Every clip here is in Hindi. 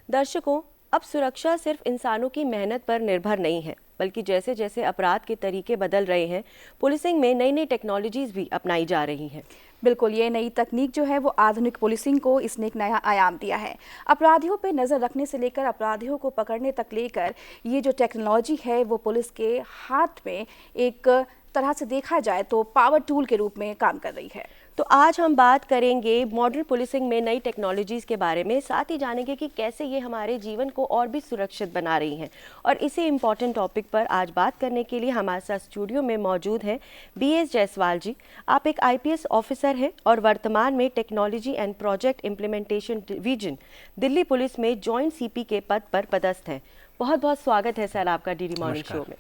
दर्शकों, अब सुरक्षा सिर्फ इंसानों की मेहनत पर निर्भर नहीं है, बल्कि जैसे जैसे अपराध के तरीके बदल रहे हैं, पुलिसिंग में नई नई टेक्नोलॉजीज भी अपनाई जा रही हैं। बिल्कुल, ये नई तकनीक जो है वो आधुनिक पुलिसिंग को इसने एक नया आयाम दिया है। अपराधियों पे नज़र रखने से लेकर अपराधियों को पकड़ने तक लेकर ये जो टेक्नोलॉजी है वो पुलिस के हाथ में एक तरह से देखा जाए तो पावर टूल के रूप में काम कर रही है। तो आज हम बात करेंगे मॉडर्न पुलिसिंग में नई टेक्नोलॉजीज़ के बारे में, साथ ही जानेंगे कि कैसे ये हमारे जीवन को और भी सुरक्षित बना रही हैं। और इसी इम्पॉर्टेंट टॉपिक पर आज बात करने के लिए हमारे साथ स्टूडियो में मौजूद हैं BS जायसवाल जी। आप एक IPS ऑफिसर हैं और वर्तमान में technology and project implementation division Delhi police में जॉइंट CP के पद पर पदस्थ हैं। बहुत बहुत स्वागत है सर आपका DD मॉर्निंग शो में।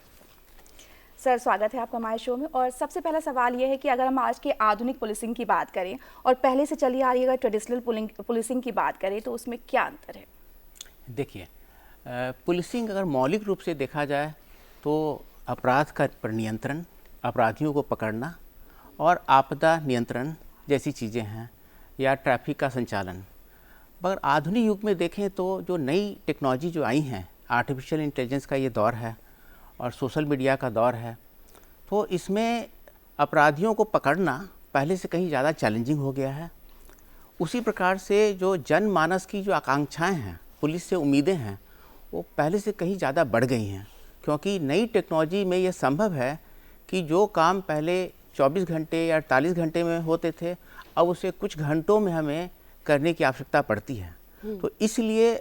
सर, स्वागत है आपका हमारे शो में। और सबसे पहला सवाल ये है कि अगर हम आज के आधुनिक पुलिसिंग की बात करें और पहले से चली आ रही अगर ट्रेडिशनल पुलिसिंग की बात करें तो उसमें क्या अंतर है? देखिए, पुलिसिंग अगर मौलिक रूप से देखा जाए तो अपराध का पर नियंत्रण, अपराधियों को पकड़ना और आपदा नियंत्रण जैसी चीज़ें हैं, या ट्रैफिक का संचालन। मगर आधुनिक युग में देखें तो जो नई टेक्नोलॉजी जो आई हैं, आर्टिफिशियल इंटेलिजेंस का ये दौर है और सोशल मीडिया का दौर है, तो इसमें अपराधियों को पकड़ना पहले से कहीं ज़्यादा चैलेंजिंग हो गया है। उसी प्रकार से जो जनमानस की जो आकांक्षाएं हैं, पुलिस से उम्मीदें हैं, वो पहले से कहीं ज़्यादा बढ़ गई हैं, क्योंकि नई टेक्नोलॉजी में ये संभव है कि जो काम पहले 24 घंटे या 48 घंटे में होते थे, अब उसे कुछ घंटों में हमें करने की आवश्यकता पड़ती है। तो इसलिए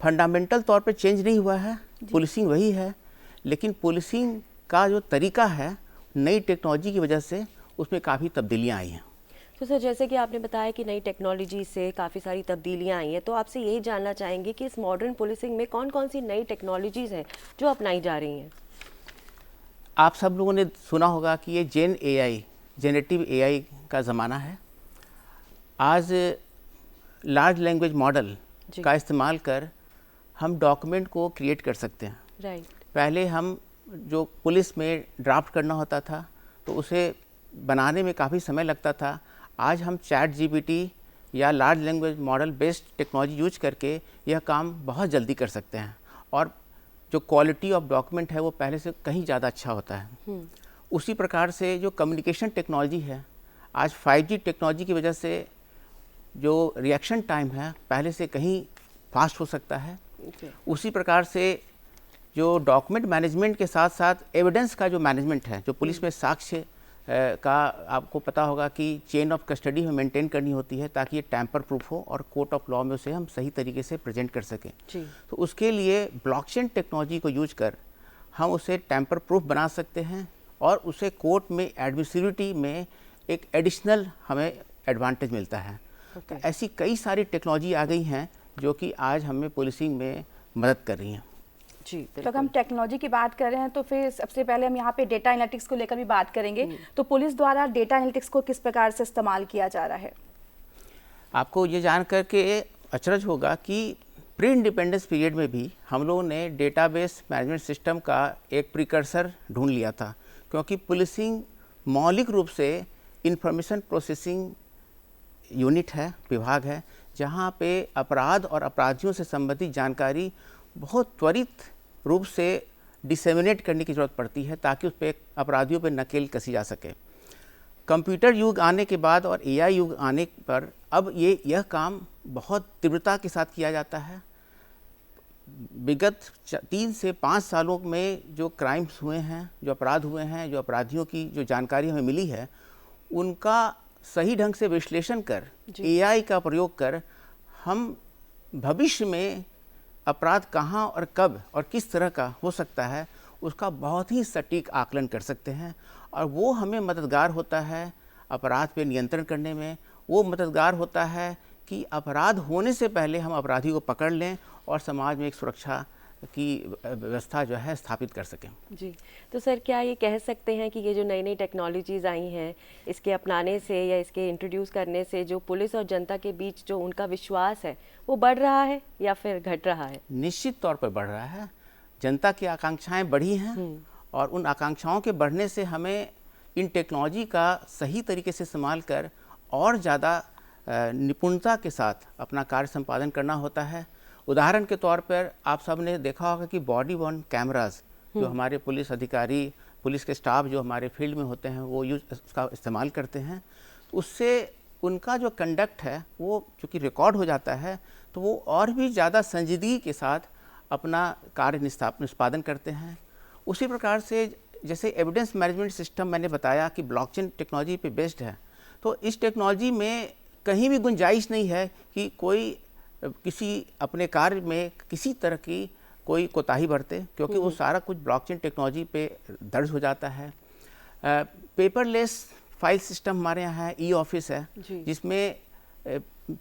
फंडामेंटल तौर पर चेंज नहीं हुआ है, पुलिसिंग वही है, लेकिन पुलिसिंग का जो तरीका है नई टेक्नोलॉजी की वजह से उसमें काफ़ी तब्दीलियाँ आई हैं। तो सर, जैसे कि आपने बताया कि नई टेक्नोलॉजी से काफ़ी सारी तब्दीलियाँ आई हैं, तो आपसे यही जानना चाहेंगे कि इस मॉडर्न पुलिसिंग में कौन कौन सी नई टेक्नोलॉजीज़ हैं जो अपनाई जा रही हैं? आप सब लोगों ने सुना होगा कि ये जेनरेटिव AI का ज़माना है। आज लार्ज लैंग्वेज मॉडल का इस्तेमाल कर हम डॉक्यूमेंट को क्रिएट कर सकते हैं। राइट। पहले हम जो पुलिस में ड्राफ्ट करना होता था तो उसे बनाने में काफ़ी समय लगता था। आज हम ChatGPT या large language model based technology use करके यह काम बहुत जल्दी कर सकते हैं, और जो क्वालिटी ऑफ डॉक्यूमेंट है वो पहले से कहीं ज़्यादा अच्छा होता है। उसी प्रकार से जो कम्युनिकेशन टेक्नोलॉजी है, आज 5G टेक्नोलॉजी की वजह से जो रिएक्शन टाइम है पहले से कहीं फास्ट हो सकता है। उसी प्रकार से जो डॉक्यूमेंट मैनेजमेंट के साथ साथ एविडेंस का जो मैनेजमेंट है, जो पुलिस में साक्ष्य का आपको पता होगा कि चेन ऑफ कस्टडी में मेंटेन करनी होती है, ताकि ये टैम्पर प्रूफ हो और कोर्ट ऑफ लॉ में उसे हम सही तरीके से प्रेजेंट कर सकें। तो उसके लिए ब्लॉकचेन टेक्नोलॉजी को यूज कर हम उसे टैम्पर प्रूफ बना सकते हैं और उसे कोर्ट में एडमिसिबिलिटी में एक एडिशनल हमें एडवांटेज मिलता है। तो ऐसी कई सारी टेक्नोलॉजी आ गई हैं जो कि आज हमें पुलिसिंग में मदद कर रही हैं। जी, तो अगर हम टेक्नोलॉजी की बात कर रहे हैं तो फिर सबसे पहले हम यहाँ पे डेटा एनालिटिक्स को लेकर भी बात करेंगे। तो पुलिस द्वारा डेटा एनालिटिक्स को किस प्रकार से इस्तेमाल किया जा रहा है? आपको ये जान करके अचरज होगा कि प्री इंडिपेंडेंस पीरियड में भी हम लोगों ने डेटाबेस मैनेजमेंट सिस्टम का एक प्रिकर्सर ढूंढ लिया था, क्योंकि पुलिसिंग मौलिक रूप से इंफॉर्मेशन प्रोसेसिंग यूनिट है, विभाग है, जहाँ पे अपराध और अपराधियों से संबंधित जानकारी बहुत त्वरित रूप से डिसेमिनेट करने की ज़रूरत पड़ती है, ताकि उस पर अपराधियों पर नकेल कसी जा सके। कंप्यूटर युग आने के बाद और AI युग आने पर अब यह काम बहुत तीव्रता के साथ किया जाता है। विगत 3 से 5 सालों में जो क्राइम्स हुए हैं, जो अपराध हुए हैं, जो अपराधियों की जो जानकारी हमें मिली है, उनका सही ढंग से विश्लेषण कर AI का प्रयोग कर हम भविष्य में अपराध कहाँ और कब और किस तरह का हो सकता है उसका बहुत ही सटीक आकलन कर सकते हैं, और वो हमें मददगार होता है अपराध पे नियंत्रण करने में। वो मददगार होता है कि अपराध होने से पहले हम अपराधी को पकड़ लें और समाज में एक सुरक्षा की व्यवस्था जो है स्थापित कर सकें। जी, तो सर क्या ये कह सकते हैं कि ये जो नई नई टेक्नोलॉजीज़ आई हैं, इसके अपनाने से या इसके इंट्रोड्यूस करने से जो पुलिस और जनता के बीच जो उनका विश्वास है वो बढ़ रहा है या फिर घट रहा है? निश्चित तौर पर बढ़ रहा है। जनता की आकांक्षाएं बढ़ी हैं और उन आकांक्षाओं के बढ़ने से हमें इन टेक्नोलॉजी का सही तरीके से इस्तेमाल कर और ज़्यादा निपुणता के साथ अपना कार्य संपादन करना होता है। उदाहरण के तौर पर आप सब ने देखा होगा कि बॉडी वर्न कैमरास जो हमारे पुलिस अधिकारी, पुलिस के स्टाफ जो हमारे फील्ड में होते हैं वो उसका इस्तेमाल करते हैं। उससे उनका जो कंडक्ट है वो चूँकि रिकॉर्ड हो जाता है तो वो और भी ज़्यादा संजीदगी के साथ अपना कार्य निष्पादन करते हैं। उसी प्रकार से जैसे एविडेंस मैनेजमेंट सिस्टम मैंने बताया कि ब्लॉकचेन टेक्नोलॉजी पे बेस्ड है, तो इस टेक्नोलॉजी में कहीं भी गुंजाइश नहीं है कि कोई किसी अपने कार्य में किसी तरह की कोई कोताही बरते, क्योंकि वो सारा कुछ ब्लॉकचेन टेक्नोलॉजी पे दर्ज हो जाता है। पेपरलेस फाइल सिस्टम हमारे यहाँ है, ई ऑफिस है, जिसमें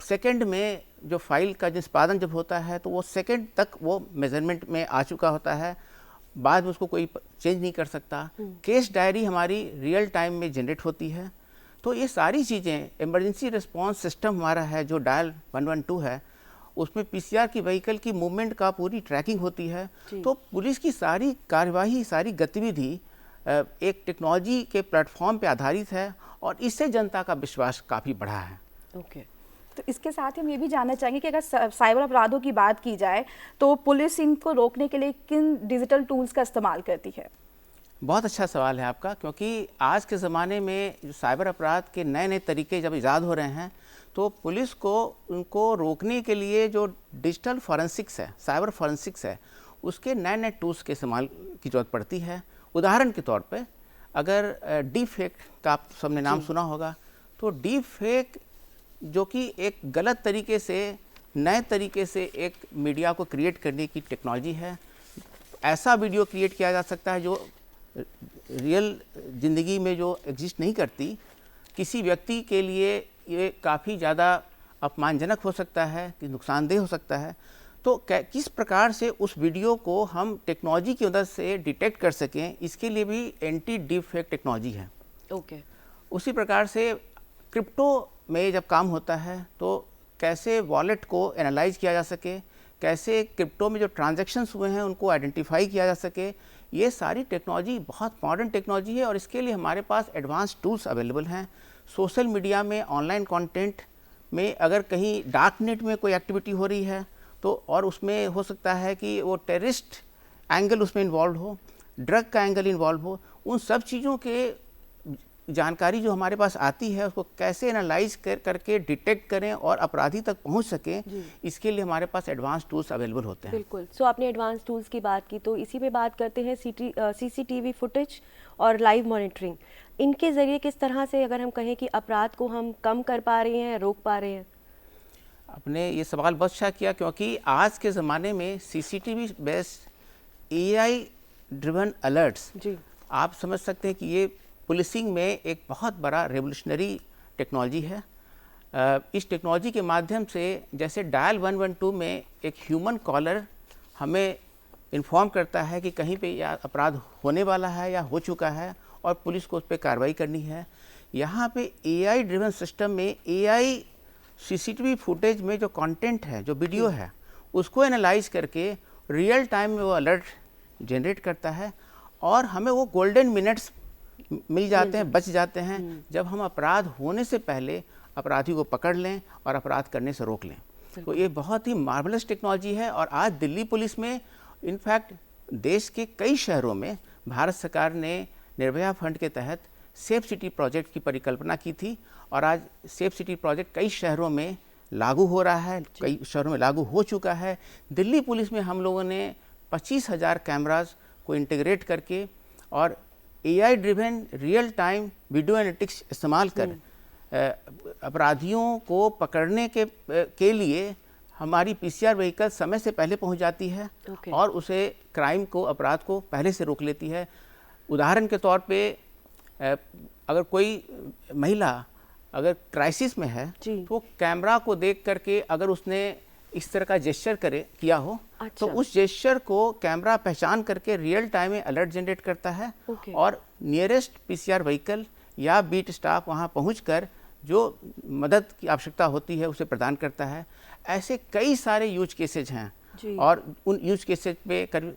सेकंड में जो फाइल का निष्पादन जब होता है तो वो सेकंड तक वो मेजरमेंट में आ चुका होता है, बाद में उसको कोई चेंज नहीं कर सकता। केस डायरी हमारी रियल टाइम में जनरेट होती है। तो ये सारी चीज़ें, इमरजेंसी रिस्पांस सिस्टम हमारा है जो डायल 112 है, उसमें पीसीआर की व्हीकल की मूवमेंट का पूरी ट्रैकिंग होती है। तो पुलिस की सारी कार्यवाही, सारी गतिविधि एक टेक्नोलॉजी के प्लेटफॉर्म पे आधारित है और इससे जनता का विश्वास काफ़ी बढ़ा है। तो इसके साथ ही हम ये भी जानना चाहेंगे कि अगर साइबर अपराधों की बात की जाए तो पुलिस इनको रोकने के लिए किन डिजिटल टूल्स का इस्तेमाल करती है? बहुत अच्छा सवाल है आपका, क्योंकि आज के ज़माने में जो साइबर अपराध के नए नए तरीके जब ईजाद हो रहे हैं तो पुलिस को उनको रोकने के लिए जो डिजिटल फॉरेंसिक्स है, साइबर फॉरेंसिक्स है, उसके नए नए टूल्स के इस्तेमाल की ज़रूरत पड़ती है। उदाहरण के तौर पे अगर डीप फेक का आप सबने नाम सुना होगा, तो डीप फेक जो कि एक गलत तरीके से, नए तरीके से एक मीडिया को क्रिएट करने की टेक्नोलॉजी है। ऐसा वीडियो क्रिएट किया जा सकता है जो रियल ज़िंदगी में जो एग्जिस्ट नहीं करती। किसी व्यक्ति के लिए ये काफ़ी ज़्यादा अपमानजनक हो सकता है, कि नुकसानदेह हो सकता है। तो किस प्रकार से उस वीडियो को हम टेक्नोलॉजी की मदद से डिटेक्ट कर सकें, इसके लिए भी एंटी डीप फेक टेक्नोलॉजी है। उसी प्रकार से क्रिप्टो में जब काम होता है तो कैसे वॉलेट को एनालाइज किया जा सके, कैसे क्रिप्टो में जो ट्रांजैक्शंस हुए हैं उनको आइडेंटिफाई किया जा सके, ये सारी टेक्नोलॉजी बहुत मॉडर्न टेक्नोलॉजी है और इसके लिए हमारे पास एडवांस टूल्स अवेलेबल हैं। सोशल मीडिया में, ऑनलाइन कंटेंट में अगर कहीं डार्क नेट में कोई एक्टिविटी हो रही है तो, और उसमें हो सकता है कि वो टेररिस्ट एंगल उसमें इन्वॉल्व हो, ड्रग का एंगल इन्वॉल्व हो, उन सब चीज़ों के जानकारी जो हमारे पास आती है उसको कैसे एनालाइज करके डिटेक्ट करें और अपराधी तक पहुंच सकें, इसके लिए हमारे पास एडवांस टूल्स अवेलेबल होते हैं। बिल्कुल। सो आपने एडवांस टूल्स की बात की तो इसी पे बात करते हैं। सीसीटीवी फुटेज और लाइव मॉनिटरिंग, इनके ज़रिए किस तरह से अगर हम कहें कि अपराध को हम कम कर पा रहे हैं, रोक पा रहे हैं? आपने ये सवाल बहुत अच्छा किया, क्योंकि आज के ज़माने में CCTV based AI driven alerts, आप समझ सकते हैं कि ये पुलिसिंग में एक बहुत बड़ा रेवोल्यूशनरी टेक्नोलॉजी है। इस टेक्नोलॉजी के माध्यम से जैसे डायल 112 में एक ह्यूमन कॉलर हमें इन्फॉर्म करता है कि कहीं पे या अपराध होने वाला है या हो चुका है और पुलिस को उस पर कार्रवाई करनी है, यहाँ पे एआई ड्रिवन सिस्टम में एआई सीसीटीवी फुटेज में जो कंटेंट है, जो वीडियो है, उसको एनालाइज करके रियल टाइम में वो अलर्ट जनरेट करता है और हमें वो गोल्डन मिनट्स मिल जाते हैं, बच जाते हैं, जब हम अपराध होने से पहले अपराधी को पकड़ लें और अपराध करने से रोक लें। तो ये बहुत ही मार्वलस टेक्नोलॉजी है और आज दिल्ली पुलिस में, इनफैक्ट देश के कई शहरों में भारत सरकार ने निर्भया फंड के तहत सेफ सिटी प्रोजेक्ट की परिकल्पना की थी और आज सेफ सिटी प्रोजेक्ट कई शहरों में लागू हो रहा है, कई शहरों में लागू हो चुका है। दिल्ली पुलिस में हम लोगों ने 25,000 कैमराज को इंटीग्रेट करके और AI driven real time video analytics इस्तेमाल कर अपराधियों को पकड़ने के लिए हमारी पीसीआर व्हीकल समय से पहले पहुंच जाती है और उसे क्राइम को, अपराध को पहले से रोक लेती है। उदाहरण के तौर पे अगर कोई महिला अगर क्राइसिस में है तो कैमरा को देख करके अगर उसने इस तरह का जेस्चर किया हो, तो उस जेस्चर को कैमरा पहचान करके रियल टाइम में अलर्ट जनरेट करता है और नियरेस्ट पीसीआर व्हीकल या बीट स्टाफ वहां पहुंचकर जो मदद की आवश्यकता होती है उसे प्रदान करता है। ऐसे कई सारे यूज केसेज हैं और उन यूज केसेज पे करीब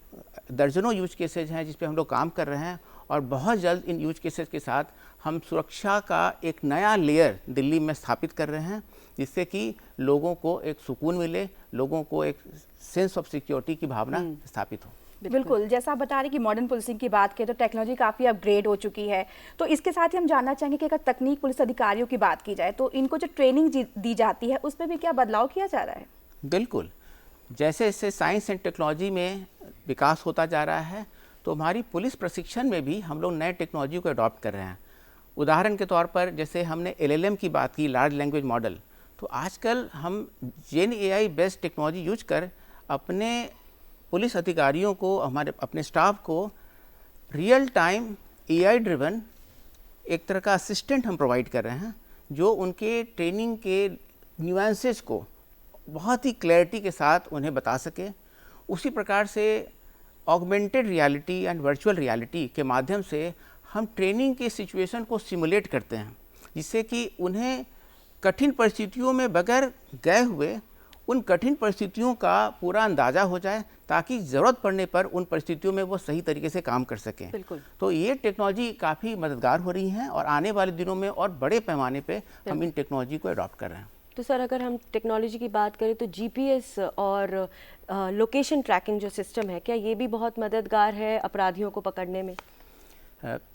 दर्जनों यूज केसेज हैं जिस पे हम लोग काम कर रहे हैं और बहुत जल्द इन यूज केसेज के साथ हम सुरक्षा का एक नया लेयर दिल्ली में स्थापित कर रहे हैं, जिससे कि लोगों को एक सुकून मिले, लोगों को एक सेंस ऑफ सिक्योरिटी की भावना स्थापित हो। बिल्कुल, जैसा आप बता रहे कि मॉडर्न पुलिसिंग की बात करें तो टेक्नोलॉजी काफ़ी अपग्रेड हो चुकी है, तो इसके साथ ही हम जानना चाहेंगे कि अगर तकनीक पुलिस अधिकारियों की बात की जाए तो इनको जो ट्रेनिंग दी जाती है उसमें भी क्या बदलाव किया जा रहा है? बिल्कुल, जैसे जैसे साइंस एंड टेक्नोलॉजी में विकास होता जा रहा है, तो हमारी पुलिस प्रशिक्षण में भी हम लोग नए टेक्नोलॉजी को अडॉप्ट कर रहे हैं। उदाहरण के तौर पर जैसे हमने LLM की बात की, लार्ज लैंग्वेज मॉडल, तो आजकल हम जेन AI बेस्ड टेक्नोलॉजी यूज कर अपने पुलिस अधिकारियों को, हमारे अपने स्टाफ को रियल टाइम AI ड्रिवन एक तरह का असिस्टेंट हम प्रोवाइड कर रहे हैं, जो उनके ट्रेनिंग के न्यूएंसेस को बहुत ही क्लैरिटी के साथ उन्हें बता सके। उसी प्रकार से augmented reality and virtual reality के माध्यम से हम ट्रेनिंग के सिचुएशन को सिमुलेट करते हैं, जिससे कि उन्हें कठिन परिस्थितियों में बगैर गए हुए उन कठिन परिस्थितियों का पूरा अंदाज़ा हो जाए, ताकि ज़रूरत पड़ने पर उन परिस्थितियों में वो सही तरीके से काम कर सकें। बिल्कुल। तो ये टेक्नोलॉजी काफ़ी मददगार हो रही हैं और आने वाले दिनों में और बड़े पैमाने पे हम इन टेक्नोलॉजी को अडॉप्ट कर रहे हैं। तो सर, अगर हम टेक्नोलॉजी की बात करें तो GPS और लोकेशन ट्रैकिंग जो सिस्टम है, क्या ये भी बहुत मददगार है अपराधियों को पकड़ने में?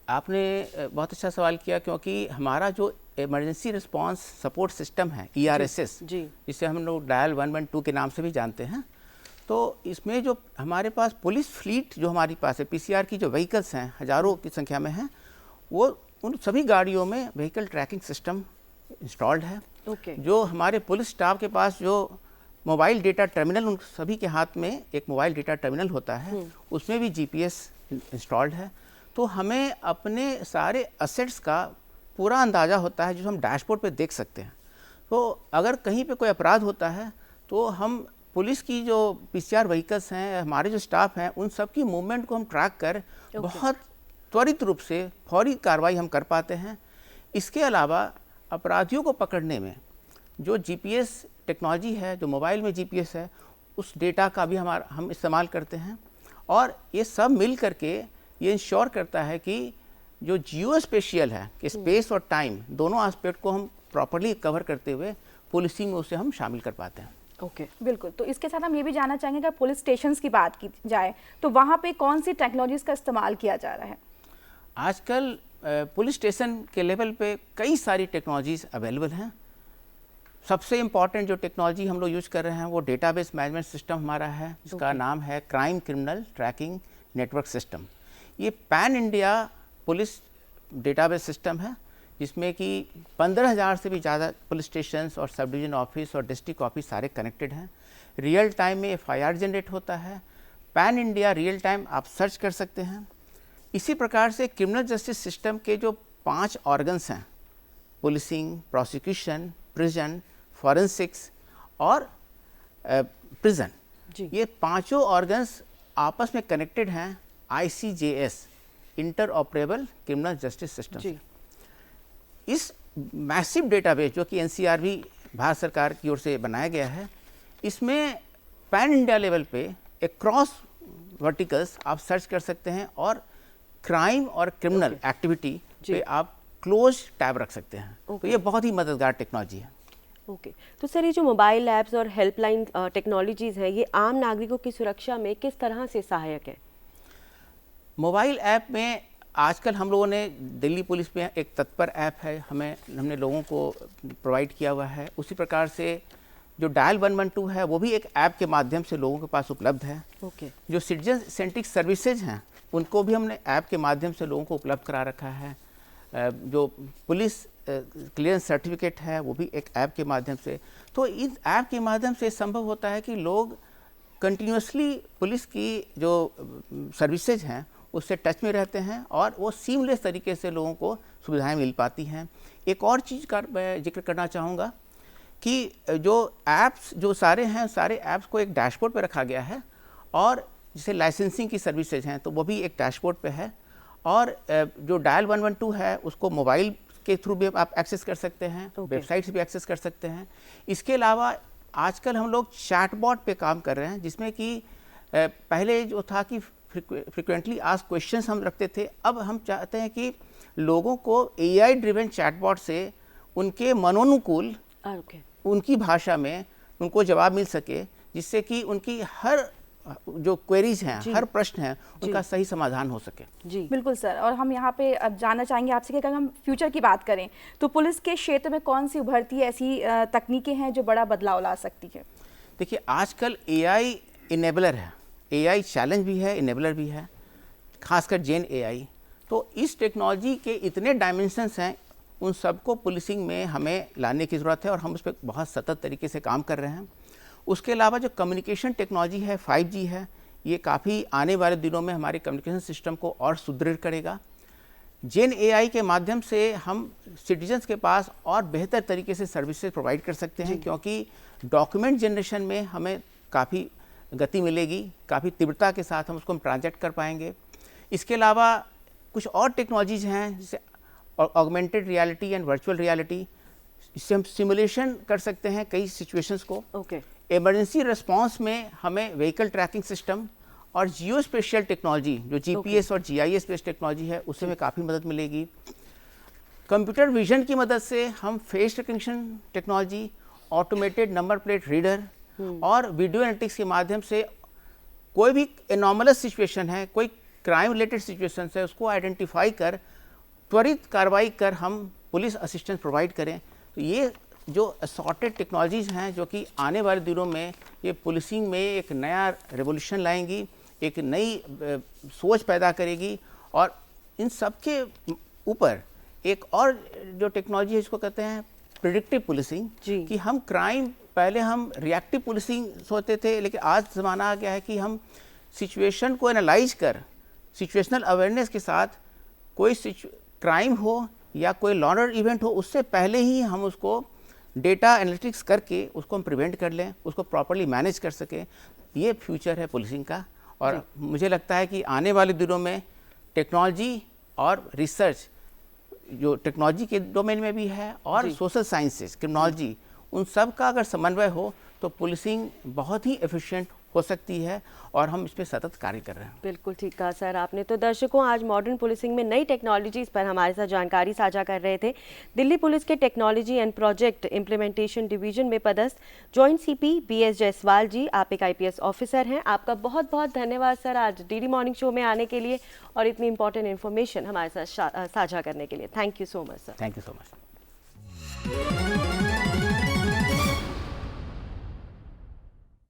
आपने बहुत अच्छा सवाल किया, क्योंकि हमारा जो इमरजेंसी रिस्पांस सपोर्ट सिस्टम है ERSS, जी, जिसे हम लोग डायल 112 के नाम से भी जानते हैं, तो इसमें जो हमारे पास पुलिस फ्लीट जो हमारी पास है, PCR की जो व्हीकल्स हैं, हज़ारों की संख्या में हैं, वो उन सभी गाड़ियों में व्हीकल ट्रैकिंग सिस्टम इंस्टॉल्ड है। ओके। जो हमारे पुलिस स्टाफ के पास जो मोबाइल डेटा टर्मिनल, उन सभी के हाथ में एक मोबाइल डेटा टर्मिनल होता है, उसमें भी GPS इंस्टॉल्ड है। तो हमें अपने सारे असेट्स का पूरा अंदाज़ा होता है, जो हम डैशबोर्ड पे देख सकते हैं। तो अगर कहीं पे कोई अपराध होता है, तो हम पुलिस की जो PCR व्हीकल्स हैं, हमारे जो स्टाफ हैं, उन सब की मूवमेंट को हम ट्रैक कर बहुत त्वरित रूप से फौरी कार्रवाई हम कर पाते हैं। इसके अलावा अपराधियों को पकड़ने में जो GPS टेक्नोलॉजी है, जो मोबाइल में GPS है, उस डेटा का भी हम इस्तेमाल करते हैं, और ये सब मिल करके ये इंश्योर करता है कि जो जियो स्पेशियल है, कि स्पेस और टाइम दोनों एस्पेक्ट को हम प्रॉपर्ली कवर करते हुए पुलिसिंग में उसे हम शामिल कर पाते हैं। ओके, बिल्कुल। तो इसके साथ हम ये भी जानना चाहेंगे कि पुलिस स्टेशंस की बात की जाए तो वहाँ पे कौन सी टेक्नोलॉजीज़ का इस्तेमाल किया जा रहा है? आजकल पुलिस स्टेशन के लेवल पे कई सारी टेक्नोलॉजीज़ अवेलेबल हैं। सबसे इम्पॉर्टेंट जो टेक्नोलॉजी हम लोग यूज़ कर रहे हैं वो डेटाबेस मैनेजमेंट सिस्टम हमारा है, जिसका नाम है crime criminal tracking network system. ये pan India police database system है, जिसमें कि 15,000 से भी ज़्यादा पुलिस स्टेशंस और सब डिवीज़न ऑफिस और डिस्ट्रिक्ट ऑफिस सारे कनेक्टेड हैं। रियल टाइम में FIR जनरेट होता है। पैन इंडिया रियल टाइम आप सर्च कर सकते हैं। इसी प्रकार से क्रिमिनल जस्टिस सिस्टम के जो 5 ऑर्गन्स हैं, पुलिसिंग, प्रोसिक्यूशन, प्रिजन, फॉरेंसिक्स और प्रिजन, ये पांचों ऑर्गन्स आपस में कनेक्टेड हैं ICJS, inter operable criminal justice system. इस मैसिव डेटाबेस जो कि NCRB भारत सरकार की ओर से बनाया गया है, इसमें पैन इंडिया लेवल पे एक क्रॉस वर्टिकल्स आप सर्च कर सकते हैं और क्राइम और क्रिमिनल एक्टिविटी पे आप क्लोज टैब रख सकते हैं। तो ये बहुत ही मददगार टेक्नोलॉजी है। ओके, तो सर, ये जो मोबाइल ऐप्स और हेल्पलाइन टेक्नोलॉजीज़ हैं, ये आम नागरिकों की सुरक्षा में किस तरह से सहायक है? मोबाइल ऐप में आजकल हम लोगों ने दिल्ली पुलिस में एक तत्पर ऐप है, हमने लोगों को प्रोवाइड किया हुआ है। उसी प्रकार से जो डायल 112 है, वो भी एक ऐप के माध्यम से लोगों के पास उपलब्ध है। ओके। जो सिटीजन सेंट्रिक सर्विसेज हैं, उनको भी हमने ऐप के माध्यम से लोगों को उपलब्ध करा रखा है। जो पुलिस क्लियरेंस सर्टिफिकेट है, वो भी एक ऐप के माध्यम से। तो इस ऐप के माध्यम से संभव होता है कि लोग कंटिन्यूसली पुलिस की जो सर्विसेज हैं उससे टच में रहते हैं और वो सीमलेस तरीके से लोगों को सुविधाएं मिल पाती हैं। एक और चीज़ का मैं जिक्र करना चाहूँगा कि जो ऐप्स जो सारे हैं, सारे ऐप्स को एक डैशबोर्ड पे रखा गया है, और जैसे लाइसेंसिंग की सर्विसेज हैं तो वो भी एक डैशबोर्ड पे है, और जो डायल 112 है उसको मोबाइल के थ्रू भी आप एक्सेस कर सकते हैं, वेबसाइट से भी एक्सेस कर सकते हैं। इसके अलावा आजकल हम लोग चैटबॉट पे काम कर रहे हैं, जिसमें कि पहले जो था कि फ्रिक्वेंटली आस्क्ड क्वेश्चंस हम रखते थे, अब हम चाहते हैं कि लोगों को AI ड्रिवन चैटबॉट से उनके मनोनुकूल उनकी भाषा में उनको जवाब मिल सके, जिससे कि उनकी हर जो क्वेरीज हैं, हर प्रश्न है, उनका सही समाधान हो सके। जी बिल्कुल सर। और हम यहाँ पे अब जानना चाहेंगे आपसे कि अगर हम फ्यूचर की बात करें तो पुलिस के क्षेत्र में कौन सी उभरती ऐसी तकनीकें हैं जो बड़ा बदलाव ला सकती है? देखिए, आजकल AI इनेबलर है, AI चैलेंज भी है, इनेबलर भी है, खासकर जेन AI। तो इस टेक्नोलॉजी के इतने डायमेंशंस हैं, उन सबको पुलिसिंग में हमें लाने की ज़रूरत है और हम उस पर बहुत सतत तरीके से काम कर रहे हैं। उसके अलावा जो कम्युनिकेशन टेक्नोलॉजी है, 5G है, ये काफ़ी आने वाले दिनों में हमारे कम्युनिकेशन सिस्टम को और सुदृढ़ करेगा। जेन AI के माध्यम से हम सिटीजन्स के पास और बेहतर तरीके से सर्विसेज प्रोवाइड कर सकते हैं, क्योंकि डॉक्यूमेंट जनरेशन में हमें काफ़ी गति मिलेगी, काफ़ी तीव्रता के साथ हम उसको ट्रांजैक्ट कर पाएंगे। इसके अलावा कुछ और टेक्नोलॉजीज़ हैं, जैसे augmented reality and virtual reality, इससे हम सिमुलेशन कर सकते हैं कई सिचुएशंस को। इमरजेंसी रिस्पांस में हमें व्हीकल ट्रैकिंग सिस्टम और जियो स्पेशियल टेक्नोलॉजी, जो GPS और GIS बेस्ड टेक्नोलॉजी है, उससे हमें काफ़ी मदद मिलेगी। कंप्यूटर विजन की मदद से हम face recognition technology, automated number plate reader और वीडियो एनालिटिक्स के माध्यम से कोई भी एनॉमलस सिचुएशन है, कोई क्राइम रिलेटेड सिचुएशन है, उसको आइडेंटिफाई कर त्वरित कार्रवाई कर हम पुलिस असिस्टेंस प्रोवाइड करें। तो ये जो असॉर्टेड टेक्नोलॉजीज़ हैं, जो कि आने वाले दिनों में ये पुलिसिंग में एक नया रेवोल्यूशन लाएंगी, एक नई सोच पैदा करेगी। और इन सब के ऊपर एक और जो टेक्नोलॉजी है, इसको कहते हैं प्रिडिक्टिव पुलिसिंग, कि हम क्राइम, पहले हम रिएक्टिव पुलिसिंग सोचते थे, लेकिन आज ज़माना आ गया है कि हम सिचुएशन को एनालाइज कर सिचुएशनल अवेयरनेस के साथ कोई क्राइम हो या कोई लॉ एंड ऑर्डर इवेंट हो, उससे पहले ही हम उसको डेटा एनालिटिक्स करके उसको हम प्रिवेंट कर लें, उसको प्रॉपर्ली मैनेज कर सकें। ये फ्यूचर है पुलिसिंग का। और मुझे लगता है कि आने वाले दिनों में टेक्नोलॉजी और रिसर्च, जो टेक्नोलॉजी के डोमेन में भी है और सोशल साइंसेज, क्रिमिनोलॉजी, उन सब का अगर समन्वय हो तो पुलिसिंग बहुत ही एफिशिएंट हो सकती है और हम इस पर सतत कार्य कर रहे हैं। बिल्कुल ठीक कहा सर आपने। तो दर्शकों, आज मॉडर्न पुलिसिंग में नई टेक्नोलॉजीज़ पर हमारे साथ जानकारी साझा कर रहे थे दिल्ली पुलिस के technology and project implementation division में पदस्थ जॉइंट CP BS जायसवाल जी। आप एक IPS ऑफिसर हैं। आपका बहुत बहुत धन्यवाद सर, आज DD मॉर्निंग शो में आने के लिए और इतनी इंपॉर्टेंट इन्फॉर्मेशन हमारे साथ साझा करने के लिए। Thank you so much sir. Thank you so much.